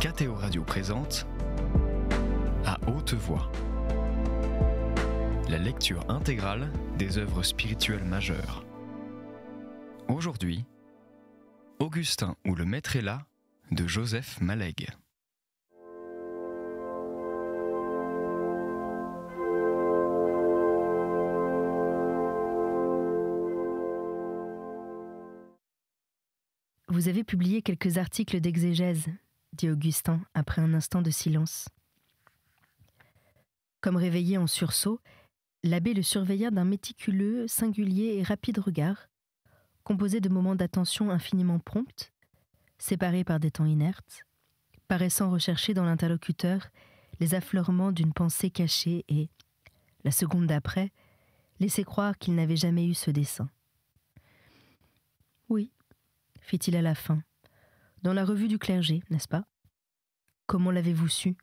KTO Radio présente À haute voix, la lecture intégrale des œuvres spirituelles majeures. Aujourd'hui, Augustin ou le Maître est là de Joseph Malègue. Vous avez publié quelques articles d'exégèse, dit Augustin après un instant de silence. Comme réveillé en sursaut, l'abbé le surveilla d'un méticuleux, singulier et rapide regard, composé de moments d'attention infiniment prompts, séparés par des temps inertes, paraissant rechercher dans l'interlocuteur les affleurements d'une pensée cachée et, la seconde d'après, laisser croire qu'il n'avait jamais eu ce dessein. Oui, fit-il à la fin, dans la revue du clergé, n'est-ce pas? Comment l'avez-vous su?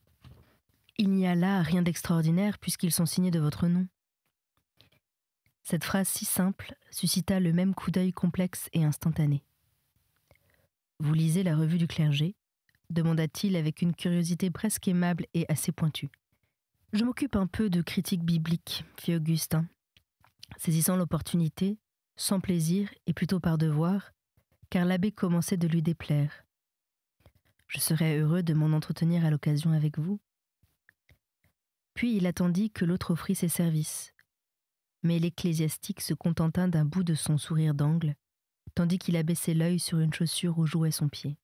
Il n'y a là rien d'extraordinaire puisqu'ils sont signés de votre nom. Cette phrase si simple suscita le même coup d'œil complexe et instantané. Vous lisez la revue du clergé? Demanda-t-il avec une curiosité presque aimable et assez pointue. Je m'occupe un peu de critique biblique, fit Augustin, saisissant l'opportunité, sans plaisir et plutôt par devoir, car l'abbé commençait de lui déplaire. Je serais heureux de m'en entretenir à l'occasion avec vous. Puis il attendit que l'autre offrît ses services. Mais l'ecclésiastique se contenta d'un bout de son sourire d'angle, tandis qu'il abaissait l'œil sur une chaussure où jouait son pied.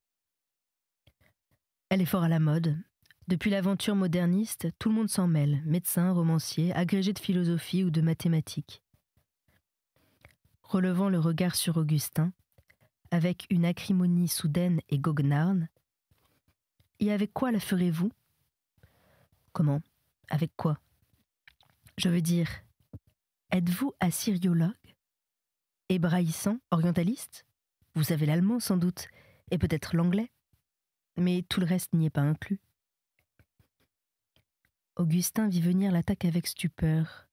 Elle est fort à la mode. Depuis l'aventure moderniste, tout le monde s'en mêle, médecins, romanciers, agrégés de philosophie ou de mathématiques. Relevant le regard sur Augustin, avec une acrimonie soudaine et goguenarde. « Et avec quoi la ferez-vous » ? « Comment ? Avec quoi ? Je veux dire, êtes-vous assyriologue ? Hébraïsant, orientaliste ? Vous savez l'allemand sans doute, et peut-être l'anglais, mais tout le reste n'y est pas inclus. » Augustin vit venir l'attaque avec stupeur.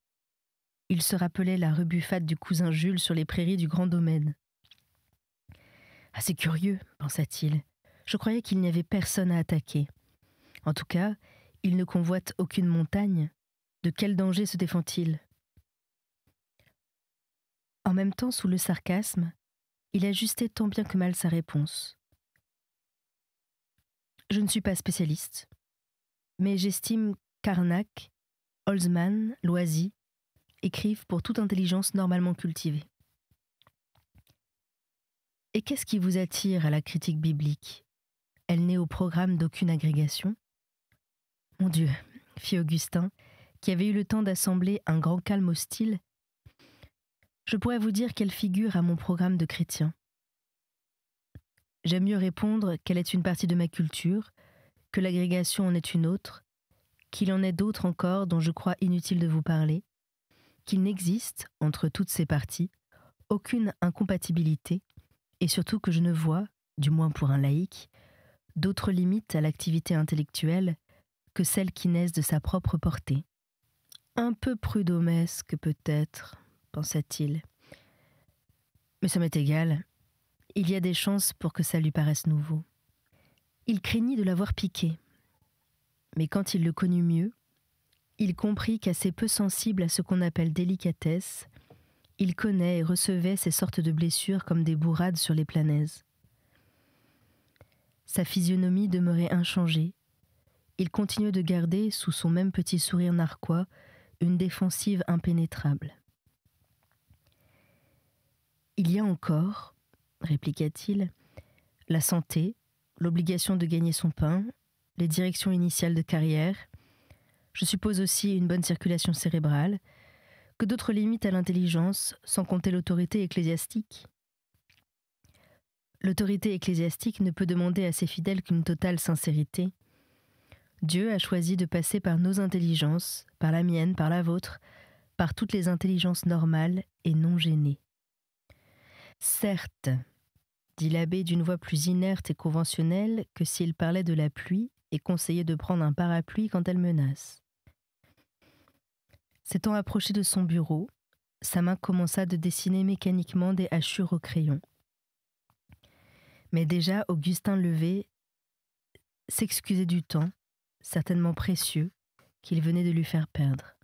Il se rappelait la rebuffade du cousin Jules sur les prairies du Grand Domaine. « Ah, c'est curieux, pensa-t-il. Je croyais qu'il n'y avait personne à attaquer. En tout cas, il ne convoite aucune montagne. De quel danger se défend-il ? » En même temps, sous le sarcasme, il ajustait tant bien que mal sa réponse. « Je ne suis pas spécialiste, mais j'estime Carnac, Holzmann, Loisy écrivent pour toute intelligence normalement cultivée. Et qu'est-ce qui vous attire à la critique biblique ? Elle n'est au programme d'aucune agrégation ? Mon Dieu, fit Augustin, qui avait eu le temps d'assembler un grand calme hostile. Je pourrais vous dire qu'elle figure à mon programme de chrétien. J'aime mieux répondre qu'elle est une partie de ma culture, que l'agrégation en est une autre, qu'il en est d'autres encore dont je crois inutile de vous parler, qu'il n'existe, entre toutes ces parties, aucune incompatibilité, et surtout que je ne vois, du moins pour un laïc, d'autres limites à l'activité intellectuelle que celles qui naissent de sa propre portée. Un peu prud'homesque peut-être, pensa-t-il. Mais ça m'est égal, il y a des chances pour que ça lui paraisse nouveau. Il craignit de l'avoir piqué, mais quand il le connut mieux, il comprit qu'assez peu sensible à ce qu'on appelle délicatesse, il connaît et recevait ces sortes de blessures comme des bourrades sur les planaises. Sa physionomie demeurait inchangée. Il continuait de garder, sous son même petit sourire narquois, une défensive impénétrable. « Il y a encore, répliqua-t-il, la santé, l'obligation de gagner son pain, les directions initiales de carrière, je suppose aussi une bonne circulation cérébrale, que d'autres limites à l'intelligence, sans compter l'autorité ecclésiastique. L'autorité ecclésiastique ne peut demander à ses fidèles qu'une totale sincérité. Dieu a choisi de passer par nos intelligences, par la mienne, par la vôtre, par toutes les intelligences normales et non gênées. Certes, dit l'abbé d'une voix plus inerte et conventionnelle que s'il parlait de la pluie et conseillait de prendre un parapluie quand elle menace. S'étant approché de son bureau, sa main commença de dessiner mécaniquement des hachures au crayon. Mais déjà Augustin levait s'excusait du temps, certainement précieux, qu'il venait de lui faire perdre.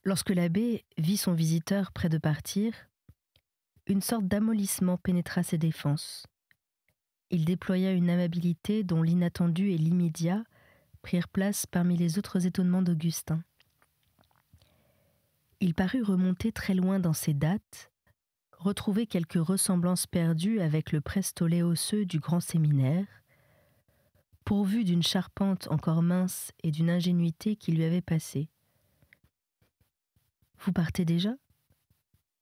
Lorsque l'abbé vit son visiteur près de partir, une sorte d'amollissement pénétra ses défenses. Il déploya une amabilité dont l'inattendu et l'immédiat prirent place parmi les autres étonnements d'Augustin. Il parut remonter très loin dans ses dates, retrouver quelques ressemblances perdues avec le prestolet osseux du grand séminaire, pourvu d'une charpente encore mince et d'une ingénuité qui lui avait passé. « Vous partez déjà ?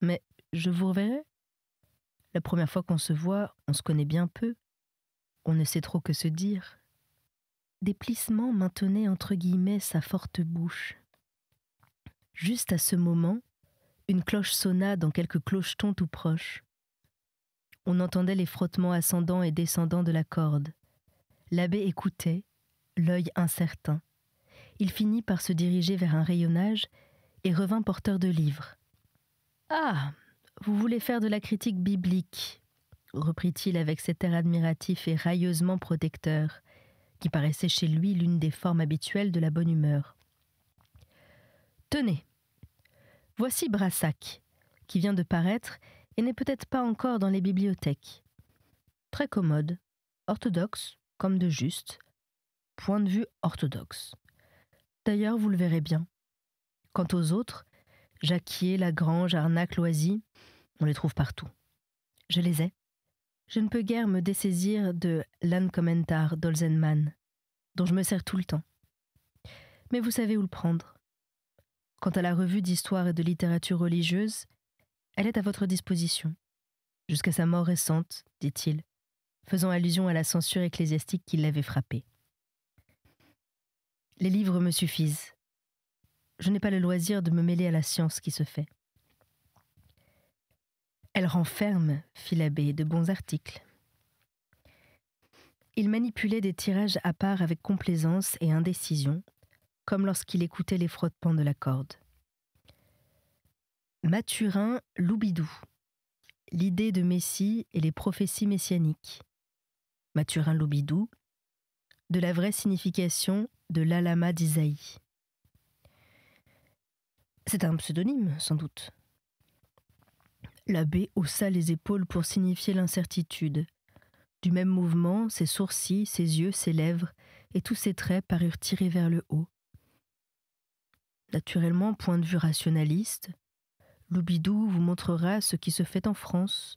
Mais je vous reverrai ? La première fois qu'on se voit, on se connaît bien peu. On ne sait trop que se dire. » Des plissements maintenaient entre guillemets sa forte bouche. Juste à ce moment, une cloche sonna dans quelques clochetons tout proches. On entendait les frottements ascendants et descendants de la corde. L'abbé écoutait, l'œil incertain. Il finit par se diriger vers un rayonnage et revint porteur de livres. « Ah, vous voulez faire de la critique biblique », reprit-il avec cet air admiratif et railleusement protecteur, qui paraissait chez lui l'une des formes habituelles de la bonne humeur. « Tenez, voici Brassac, qui vient de paraître et n'est peut-être pas encore dans les bibliothèques. Très commode, orthodoxe comme de juste, point de vue orthodoxe. D'ailleurs, vous le verrez bien. Quant aux autres, Jacquier, Lagrange, Arnac, Loisy, on les trouve partout. Je les ai. Je ne peux guère me dessaisir de l'Ankommentar d'Olsenmann, dont je me sers tout le temps. Mais vous savez où le prendre. Quant à la revue d'histoire et de littérature religieuse, elle est à votre disposition. Jusqu'à sa mort récente, dit-il, faisant allusion à la censure ecclésiastique qui l'avait frappé. Les livres me suffisent. Je n'ai pas le loisir de me mêler à la science qui se fait. Elle renferme, fit l'abbé, de bons articles. Il manipulait des tirages à part avec complaisance et indécision, comme lorsqu'il écoutait les frottements de la corde. Mathurin Loubidou, l'idée de Messie et les prophéties messianiques. Mathurin Loubidou, de la vraie signification de l'Alama d'Isaïe. C'est un pseudonyme, sans doute. L'abbé haussa les épaules pour signifier l'incertitude. Du même mouvement, ses sourcils, ses yeux, ses lèvres et tous ses traits parurent tirés vers le haut. Naturellement, point de vue rationaliste, Loubidou vous montrera ce qui se fait en France.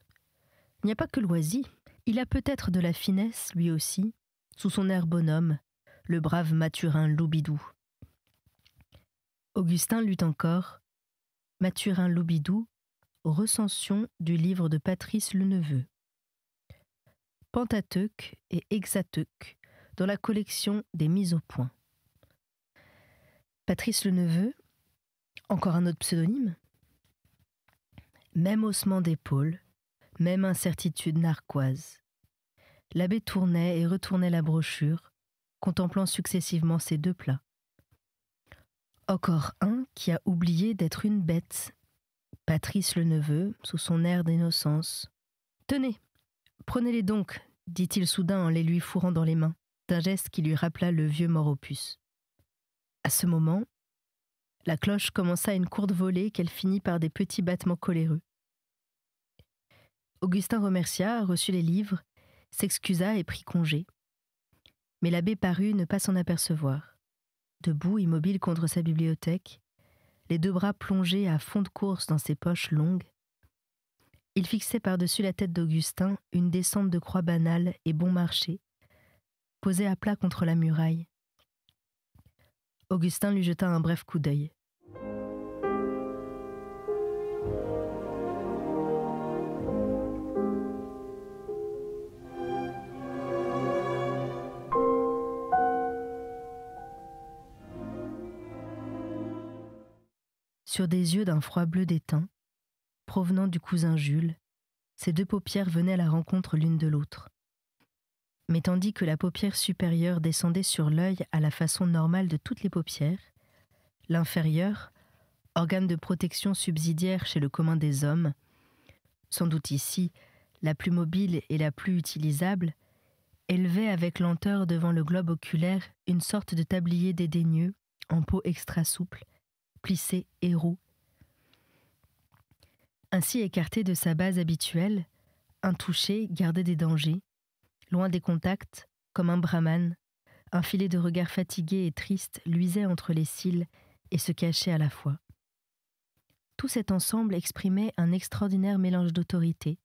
Il n'y a pas que Loisy, il a peut-être de la finesse, lui aussi, sous son air bonhomme, le brave Mathurin Loubidou. Augustin lut encore Mathurin Loubidou, recension du livre de Patrice Leneveu. Pentateuque et Hexateuque, dans la collection des mises au point. Patrice Leneveu, encore un autre pseudonyme. Même haussement d'épaule, même incertitude narquoise. L'abbé tournait et retournait la brochure, contemplant successivement ces deux plats. Encore un qui a oublié d'être une bête. Patrice Leneveu, sous son air d'innocence. « Tenez, prenez-les donc, dit-il soudain en les lui fourrant dans les mains, d'un geste qui lui rappela le vieux mort aux puces. À ce moment, la cloche commença une courte volée qu'elle finit par des petits battements coléreux. Augustin remercia, reçut les livres, s'excusa et prit congé. Mais l'abbé parut ne pas s'en apercevoir. Debout, immobile contre sa bibliothèque, les deux bras plongés à fond de course dans ses poches longues, il fixait par-dessus la tête d'Augustin une descente de croix banale et bon marché, posée à plat contre la muraille. Augustin lui jeta un bref coup d'œil. Sur des yeux d'un froid bleu d'étain, provenant du cousin Jules, ses deux paupières venaient à la rencontre l'une de l'autre. Mais tandis que la paupière supérieure descendait sur l'œil à la façon normale de toutes les paupières, l'inférieure, organe de protection subsidiaire chez le commun des hommes, sans doute ici la plus mobile et la plus utilisable, élevait avec lenteur devant le globe oculaire une sorte de tablier dédaigneux, en peau extra souple, plissé et roux. Ainsi écarté de sa base habituelle, intouché, gardé des dangers, loin des contacts, comme un brahmane, un filet de regard fatigué et triste luisait entre les cils et se cachait à la fois. Tout cet ensemble exprimait un extraordinaire mélange d'autorité,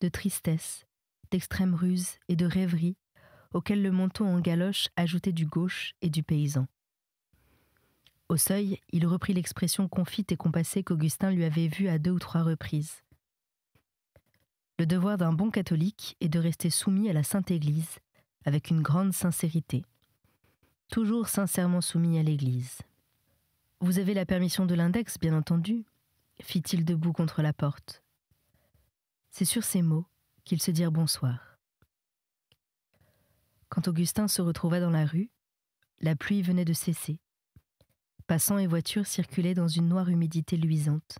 de tristesse, d'extrême ruse et de rêverie, auquel le menton en galoche ajoutait du gauche et du paysan. Au seuil, il reprit l'expression confite et compassée qu'Augustin lui avait vue à 2 ou 3 reprises. Le devoir d'un bon catholique est de rester soumis à la Sainte Église, avec une grande sincérité. Toujours sincèrement soumis à l'Église. « Vous avez la permission de l'index, bien entendu » fit-il debout contre la porte. C'est sur ces mots qu'ils se dirent bonsoir. Quand Augustin se retrouva dans la rue, la pluie venait de cesser. Passants et voitures circulaient dans une noire humidité luisante.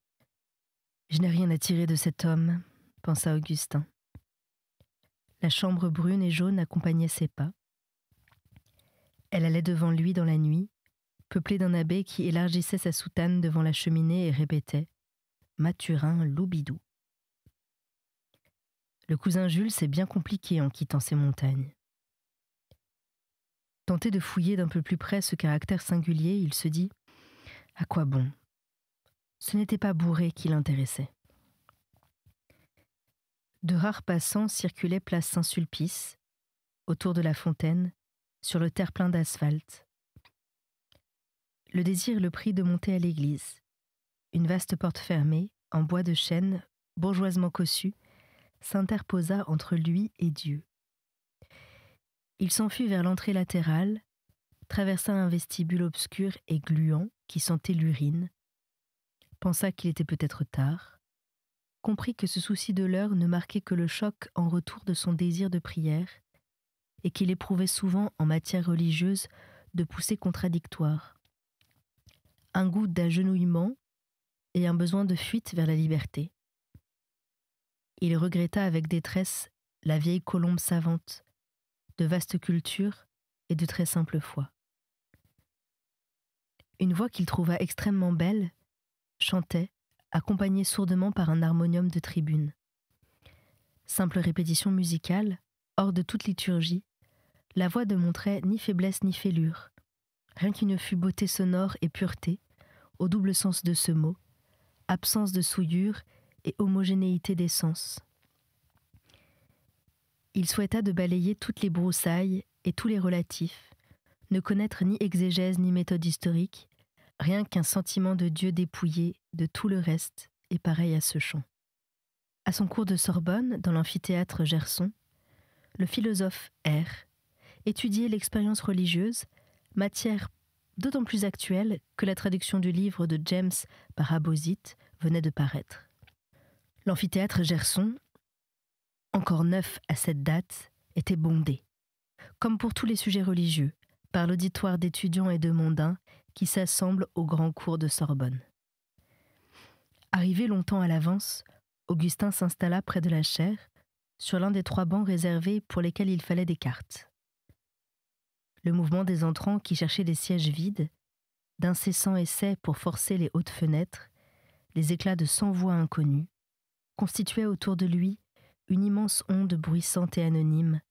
« Je n'ai rien à tirer de cet homme », pensa Augustin. La chambre brune et jaune accompagnait ses pas. Elle allait devant lui dans la nuit, peuplée d'un abbé qui élargissait sa soutane devant la cheminée et répétait « Mathurin Loubidou ». Le cousin Jules s'est bien compliqué en quittant ces montagnes. Tenté de fouiller d'un peu plus près ce caractère singulier, il se dit « À quoi bon ? Ce n'était pas Bourré qui l'intéressait. » De rares passants circulaient place Saint-Sulpice, autour de la fontaine, sur le terre-plein d'asphalte. Le désir le prit de monter à l'église. Une vaste porte fermée, en bois de chêne, bourgeoisement cossue, s'interposa entre lui et Dieu. Il s'enfuit vers l'entrée latérale, traversa un vestibule obscur et gluant qui sentait l'urine, pensa qu'il était peut-être tard, comprit que ce souci de l'heure ne marquait que le choc en retour de son désir de prière et qu'il éprouvait souvent en matière religieuse de poussées contradictoires, un goût d'agenouillement et un besoin de fuite vers la liberté. Il regretta avec détresse la vieille colombe savante, de vaste culture et de très simple foi. Une voix qu'il trouva extrêmement belle chantait, accompagnée sourdement par un harmonium de tribune. Simple répétition musicale, hors de toute liturgie, la voix ne montrait ni faiblesse ni fêlure, rien qui ne fût beauté sonore et pureté, au double sens de ce mot, absence de souillure et homogénéité des sens. Il souhaita de balayer toutes les broussailles et tous les relatifs, ne connaître ni exégèse ni méthode historique, rien qu'un sentiment de Dieu dépouillé de tout le reste et pareil à ce chant. À son cours de Sorbonne, dans l'amphithéâtre Gerson, le philosophe R étudiait l'expérience religieuse, matière d'autant plus actuelle que la traduction du livre de James par Abauzit venait de paraître. L'amphithéâtre Gerson, encore neuf à cette date, était bondé, comme pour tous les sujets religieux, par l'auditoire d'étudiants et de mondains qui s'assemblent au grand cours de Sorbonne. Arrivé longtemps à l'avance, Augustin s'installa près de la chaire, sur l'un des 3 bancs réservés pour lesquels il fallait des cartes. Le mouvement des entrants qui cherchaient des sièges vides, d'incessants essais pour forcer les hautes fenêtres, les éclats de 100 voix inconnues, constituaient autour de lui une immense onde bruissante et anonyme,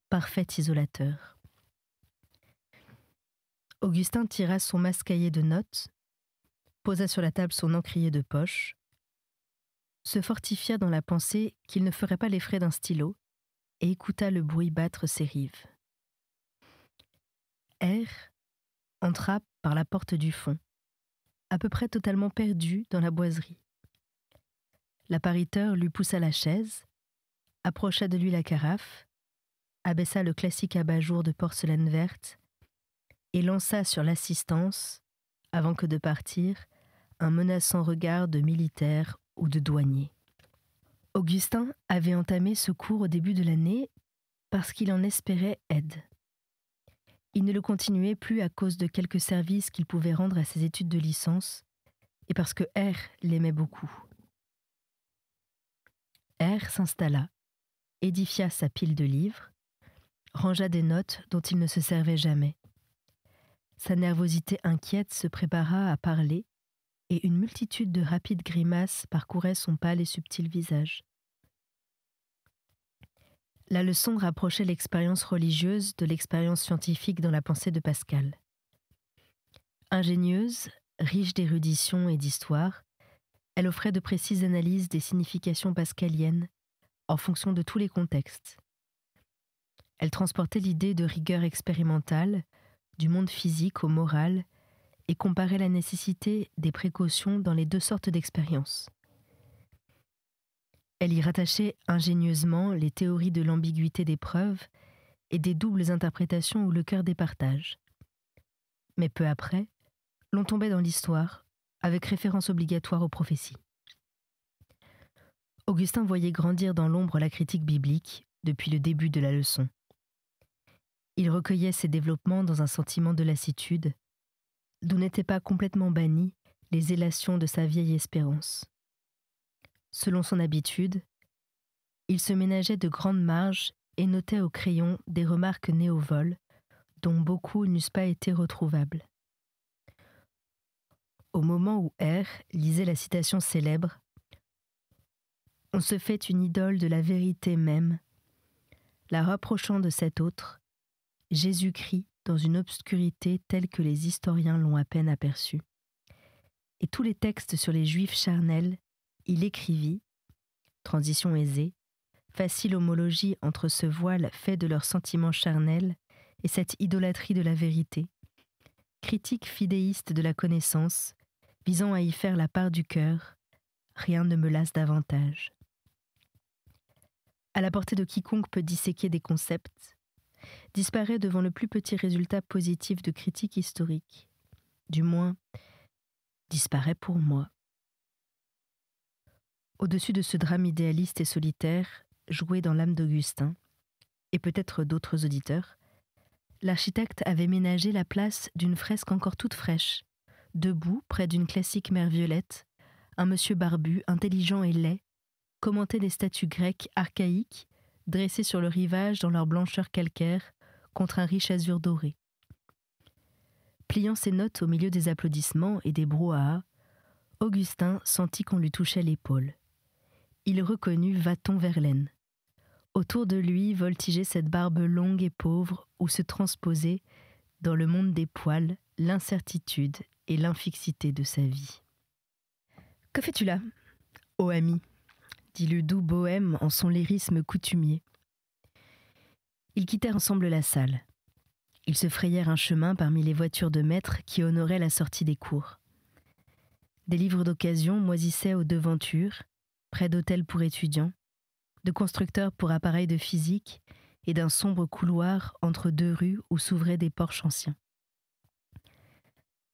parfait isolateur. Augustin tira son masque-cahier de notes, posa sur la table son encrier de poche, se fortifia dans la pensée qu'il ne ferait pas les frais d'un stylo et écouta le bruit battre ses rives. R entra par la porte du fond, à peu près totalement perdu dans la boiserie. L'appariteur lui poussa la chaise, approcha de lui la carafe, abaissa le classique abat-jour de porcelaine verte et lança sur l'assistance, avant que de partir, un menaçant regard de militaire ou de douanier. Augustin avait entamé ce cours au début de l'année parce qu'il en espérait aide. Il ne le continuait plus à cause de quelques services qu'il pouvait rendre à ses études de licence et parce que R l'aimait beaucoup. R s'installa édifia sa pile de livres, rangea des notes dont il ne se servait jamais. Sa nervosité inquiète se prépara à parler et une multitude de rapides grimaces parcouraient son pâle et subtil visage. La leçon rapprochait l'expérience religieuse de l'expérience scientifique dans la pensée de Pascal. Ingénieuse, riche d'érudition et d'histoire, elle offrait de précises analyses des significations pascaliennes en fonction de tous les contextes. Elle transportait l'idée de rigueur expérimentale, du monde physique au moral, et comparait la nécessité des précautions dans les deux sortes d'expériences. Elle y rattachait ingénieusement les théories de l'ambiguïté des preuves et des doubles interprétations où le cœur départage. Mais peu après, l'on tombait dans l'histoire, avec référence obligatoire aux prophéties. Augustin voyait grandir dans l'ombre la critique biblique depuis le début de la leçon. Il recueillait ses développements dans un sentiment de lassitude, d'où n'étaient pas complètement bannies les élations de sa vieille espérance. Selon son habitude, il se ménageait de grandes marges et notait au crayon des remarques nées au vol, dont beaucoup n'eussent pas été retrouvables. Au moment où R lisait la citation célèbre « On se fait une idole de la vérité même, la rapprochant de cet autre, Jésus-Christ dans une obscurité telle que les historiens l'ont à peine aperçue. » Et tous les textes sur les Juifs charnels, il écrivit, transition aisée, facile homologie entre ce voile fait de leurs sentiments charnels et cette idolâtrie de la vérité, critique fidéiste de la connaissance, visant à y faire la part du cœur, rien ne me lasse davantage. À la portée de quiconque peut disséquer des concepts, disparaît devant le plus petit résultat positif de critique historique. Du moins, disparaît pour moi. Au-dessus de ce drame idéaliste et solitaire, joué dans l'âme d'Augustin, et peut-être d'autres auditeurs, l'architecte avait ménagé la place d'une fresque encore toute fraîche. Debout, près d'une classique mère Violette, un monsieur barbu, intelligent et laid, commentait des statues grecques archaïques, dressées sur le rivage dans leur blancheur calcaire, contre un riche azur doré. Pliant ses notes au milieu des applaudissements et des brouhahas, Augustin sentit qu'on lui touchait l'épaule. Il reconnut Vaton Verlaine. Autour de lui voltigeait cette barbe longue et pauvre où se transposait, dans le monde des poils, l'incertitude et l'infixité de sa vie. « Que fais-tu là, ô ami ?» dit le doux bohème en son lyrisme coutumier. Ils quittèrent ensemble la salle. Ils se frayèrent un chemin parmi les voitures de maître qui honoraient la sortie des cours. Des livres d'occasion moisissaient aux devantures, près d'hôtels pour étudiants, de constructeurs pour appareils de physique et d'un sombre couloir entre deux rues où s'ouvraient des porches anciens.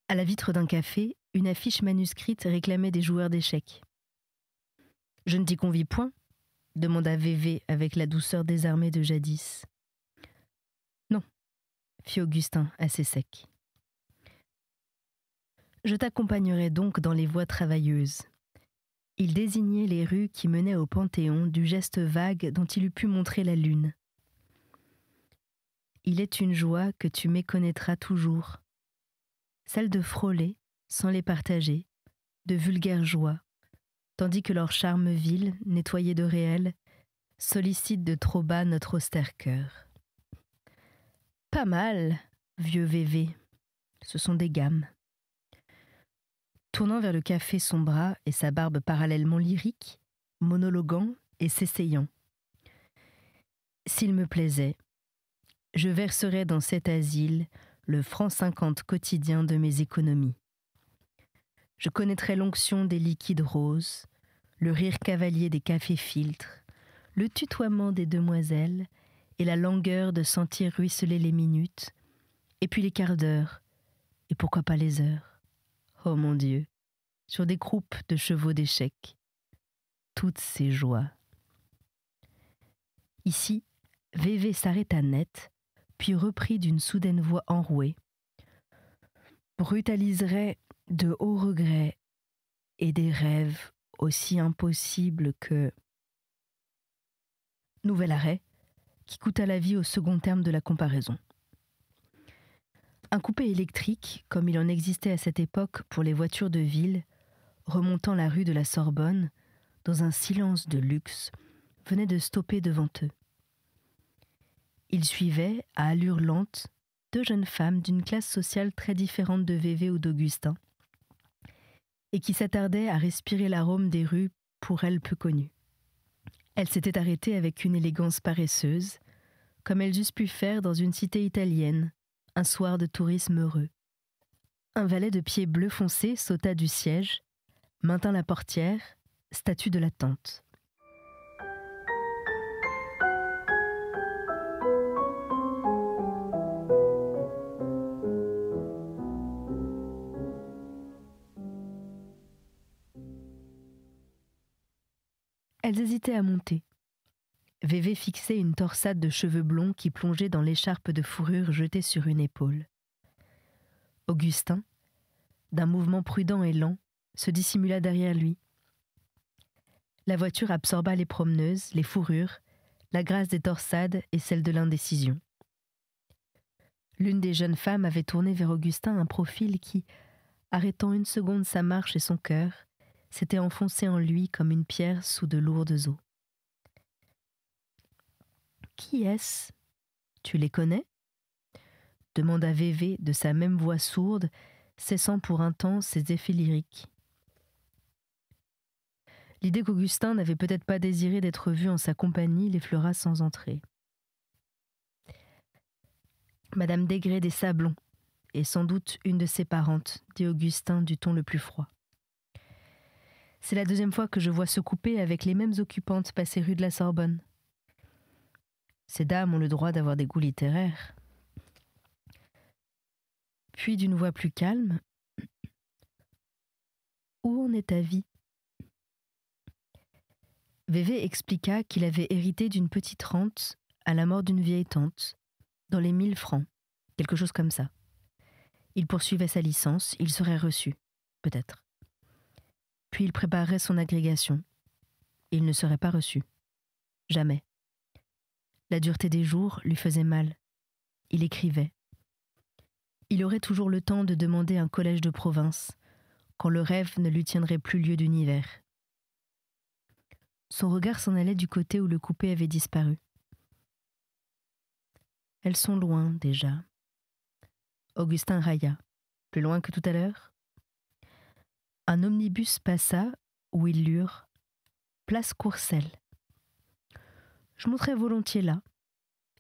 À la vitre d'un café, une affiche manuscrite réclamait des joueurs d'échecs. « Je ne t'y convie point ?» demanda Vévé avec la douceur désarmée de jadis. « Non », fit Augustin assez sec. « Je t'accompagnerai donc dans les voies travailleuses. » Il désignait les rues qui menaient au Panthéon du geste vague dont il eût pu montrer la lune. « Il est une joie que tu méconnaîtras toujours, celle de frôler, sans les partager, de vulgaires joies, tandis que leur charme vil, nettoyé de réel, sollicite de trop bas notre austère cœur. » Pas mal, vieux Vévé, ce sont des gammes. Tournant vers le café son bras et sa barbe parallèlement lyrique, monologuant et s'essayant. « S'il me plaisait, je verserais dans cet asile le franc 50 quotidien de mes économies. Je connaîtrais l'onction des liquides roses, le rire cavalier des cafés-filtres, le tutoiement des demoiselles et la langueur de sentir ruisseler les minutes, et puis les quarts d'heure, et pourquoi pas les heures. Oh mon Dieu, sur des croupes de chevaux d'échecs, toutes ces joies. » Ici, Vévé s'arrêta net, puis reprit d'une soudaine voix enrouée. « Brutaliserait de hauts regrets et des rêves aussi impossibles que... » Nouvel arrêt, qui coûta la vie au second terme de la comparaison. Un coupé électrique, comme il en existait à cette époque pour les voitures de ville, remontant la rue de la Sorbonne, dans un silence de luxe, venait de stopper devant eux. Ils suivaient, à allure lente, deux jeunes femmes d'une classe sociale très différente de Vévé ou d'Augustin, et qui s'attardaient à respirer l'arôme des rues pour elles peu connues. Elles s'étaient arrêtées avec une élégance paresseuse, comme elles eussent pu faire dans une cité italienne, un soir de tourisme heureux. Un valet de pieds bleu foncé sauta du siège, maintint la portière, statut de l'attente. Elles hésitaient à monter. Vévé fixait une torsade de cheveux blonds qui plongeait dans l'écharpe de fourrure jetée sur une épaule. Augustin, d'un mouvement prudent et lent, se dissimula derrière lui. La voiture absorba les promeneuses, les fourrures, la grâce des torsades et celle de l'indécision. L'une des jeunes femmes avait tourné vers Augustin un profil qui, arrêtant une seconde sa marche et son cœur, s'était enfoncé en lui comme une pierre sous de lourdes eaux. « Qui est-ce ? Tu les connais ?» demanda Vévé de sa même voix sourde, cessant pour un temps ses effets lyriques. L'idée qu'Augustin n'avait peut-être pas désiré d'être vu en sa compagnie l'effleura sans entrée. « Madame Desgrès des Sablons, et sans doute une de ses parentes, dit Augustin du ton le plus froid. C'est la deuxième fois que je vois ce coupé avec les mêmes occupantes passer rue de la Sorbonne. Ces dames ont le droit d'avoir des goûts littéraires. » Puis d'une voix plus calme, « Où en est ta vie ?» Vévé expliqua qu'il avait hérité d'une petite rente à la mort d'une vieille tante, dans les 1000 francs, quelque chose comme ça. Il poursuivait sa licence, il serait reçu, peut-être. Puis il préparerait son agrégation. Il ne serait pas reçu. Jamais. La dureté des jours lui faisait mal. Il écrivait. Il aurait toujours le temps de demander un collège de province, quand le rêve ne lui tiendrait plus lieu d'univers. Son regard s'en allait du côté où le coupé avait disparu. Elles sont loin, déjà. Augustin railla. Plus loin que tout à l'heure ? Un omnibus passa où ils lurent « Place Courcelles ». Je monterais volontiers là.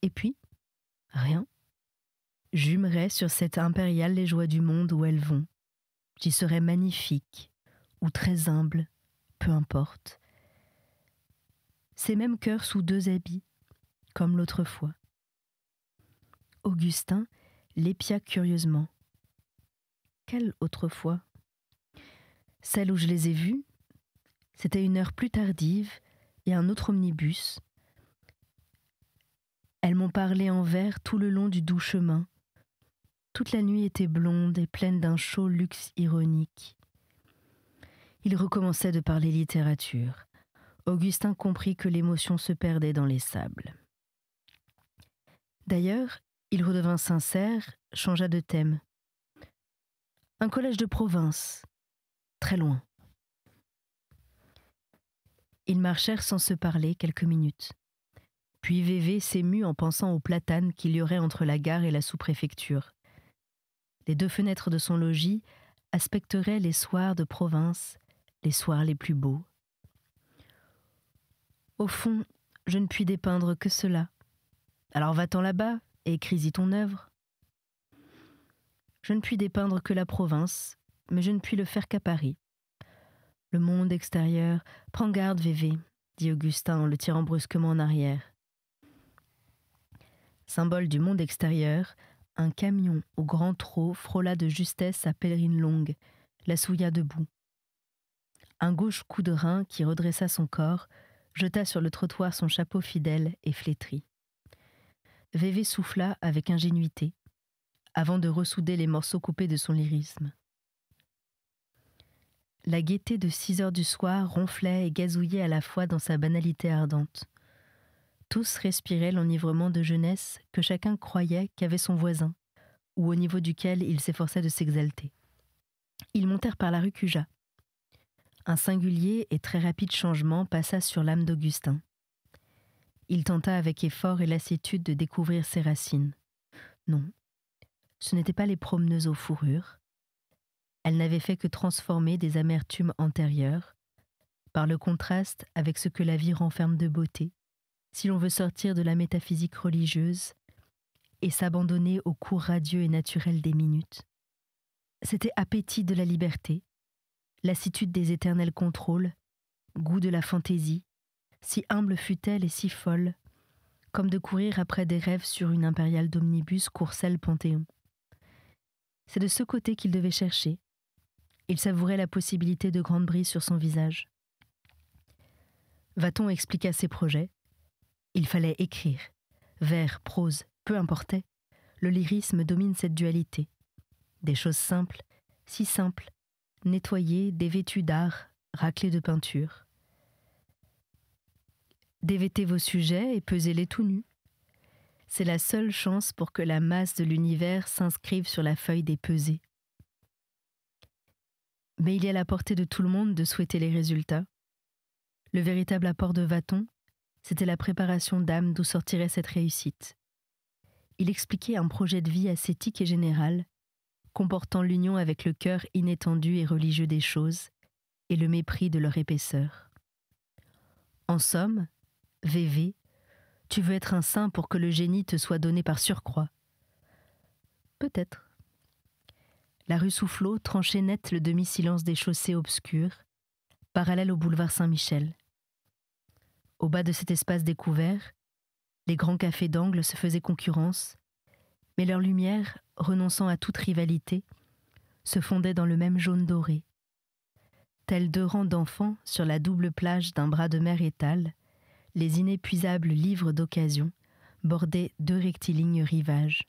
Et puis, rien. J'humerais sur cette impériale les joies du monde où elles vont. J'y serais magnifique, ou très humble, peu importe. Ces mêmes cœurs sous deux habits, comme l'autre fois. Augustin l'épia curieusement. Quelle autre fois ? Celle où je les ai vus, c'était une heure plus tardive et un autre omnibus. Elles m'ont parlé en vers tout le long du doux chemin. Toute la nuit était blonde et pleine d'un chaud luxe ironique. Il recommençait de parler littérature. Augustin comprit que l'émotion se perdait dans les sables. D'ailleurs, il redevint sincère, changea de thème. Un collège de province, très loin. Ils marchèrent sans se parler quelques minutes. Puis Vévé s'émut en pensant aux platanes qu'il y aurait entre la gare et la sous-préfecture. Les deux fenêtres de son logis aspecteraient les soirs de province, les soirs les plus beaux. Au fond, je ne puis dépeindre que cela. Alors va-t'en là-bas et écris-y ton œuvre. Je ne puis dépeindre que la province, mais je ne puis le faire qu'à Paris. Le monde extérieur, prends garde, Vévé, dit Augustin en le tirant brusquement en arrière. Symbole du monde extérieur, un camion au grand trot frôla de justesse sa pèlerine longue, la souilla debout. Un gauche coup de rein qui redressa son corps jeta sur le trottoir son chapeau fidèle et flétri. Vévé souffla avec ingénuité, avant de ressouder les morceaux coupés de son lyrisme. La gaieté de 6 heures du soir ronflait et gazouillait à la fois dans sa banalité ardente. Tous respiraient l'enivrement de jeunesse que chacun croyait qu'avait son voisin, ou au niveau duquel il s'efforçait de s'exalter. Ils montèrent par la rue Cujas. Un singulier et très rapide changement passa sur l'âme d'Augustin. Il tenta avec effort et lassitude de découvrir ses racines. Non, ce n'étaient pas les promeneuses aux fourrures. Elles n'avaient fait que transformer des amertumes antérieures, par le contraste avec ce que la vie renferme de beauté, si l'on veut sortir de la métaphysique religieuse et s'abandonner au cours radieux et naturel des minutes. C'était appétit de la liberté, lassitude des éternels contrôles, goût de la fantaisie, si humble fut-elle et si folle, comme de courir après des rêves sur une impériale d'omnibus Courcelles-Panthéon. C'est de ce côté qu'il devait chercher. Il savourait la possibilité de grandes brises sur son visage. Vathon expliqua ses projets. Il fallait écrire. Vers, prose, peu importait. Le lyrisme domine cette dualité. Des choses simples, si simples, nettoyées, dévêtues d'art, raclées de peinture. Dévêtez vos sujets et pesez-les tout nus. C'est la seule chance pour que la masse de l'univers s'inscrive sur la feuille des pesées. Mais il est à la portée de tout le monde de souhaiter les résultats. Le véritable apport de Vathon, c'était la préparation d'âme d'où sortirait cette réussite. Il expliquait un projet de vie ascétique et général, comportant l'union avec le cœur inétendu et religieux des choses et le mépris de leur épaisseur. En somme, VV, tu veux être un saint pour que le génie te soit donné par surcroît. Peut-être. La rue Soufflot tranchait net le demi-silence des chaussées obscures, parallèle au boulevard Saint-Michel. Au bas de cet espace découvert, les grands cafés d'angle se faisaient concurrence, mais leur lumière, renonçant à toute rivalité, se fondait dans le même jaune doré. Tels deux rangs d'enfants sur la double plage d'un bras de mer étale, les inépuisables livres d'occasion bordaient deux rectilignes rivages.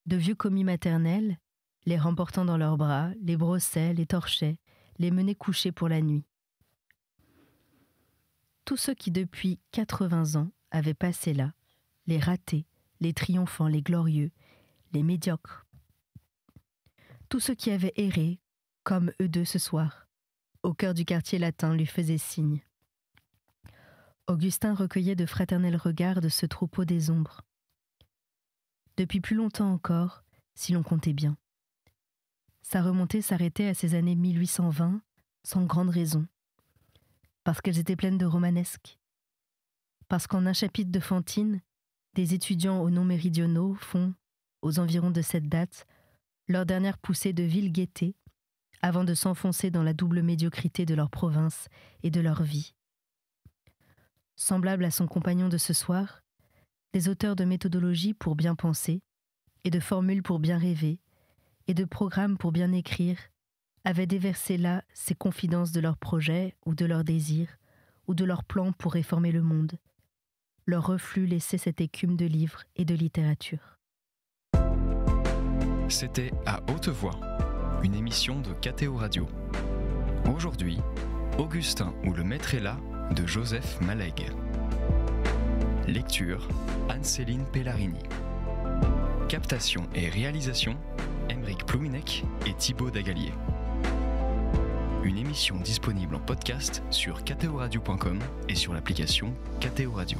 De vieux commis maternels, les remportant dans leurs bras, les brossaient, les torchaient, les menaient coucher pour la nuit. Tous ceux qui depuis 80 ans avaient passé là, les ratés, les triomphants, les glorieux, les médiocres. Tous ceux qui avaient erré, comme eux deux ce soir, au cœur du quartier latin lui faisaient signe. Augustin recueillait de fraternels regards de ce troupeau des ombres. Depuis plus longtemps encore, si l'on comptait bien. Sa remontée s'arrêtait à ces années 1820, sans grande raison. Parce qu'elles étaient pleines de romanesque. Parce qu'en un chapitre de Fantine, des étudiants aux noms méridionaux font, aux environs de cette date, leur dernière poussée de vive gaieté, avant de s'enfoncer dans la double médiocrité de leur province et de leur vie. Semblable à son compagnon de ce soir, des auteurs de méthodologie pour bien penser, et de formules pour bien rêver, et de programmes pour bien écrire, avaient déversé là ces confidences de leurs projets ou de leurs désirs, ou de leurs plans pour réformer le monde. Leur reflux laissait cette écume de livres et de littérature. C'était À Haute Voix, une émission de KTO Radio. Aujourd'hui, Augustin ou le maître est là de Joseph Malègue. Lecture, Anne-Céline Pellarini. Captation et réalisation, Aymeric Plouminec et Thibaut Dagalier. Une émission disponible en podcast sur ktoradio.com et sur l'application KTO Radio.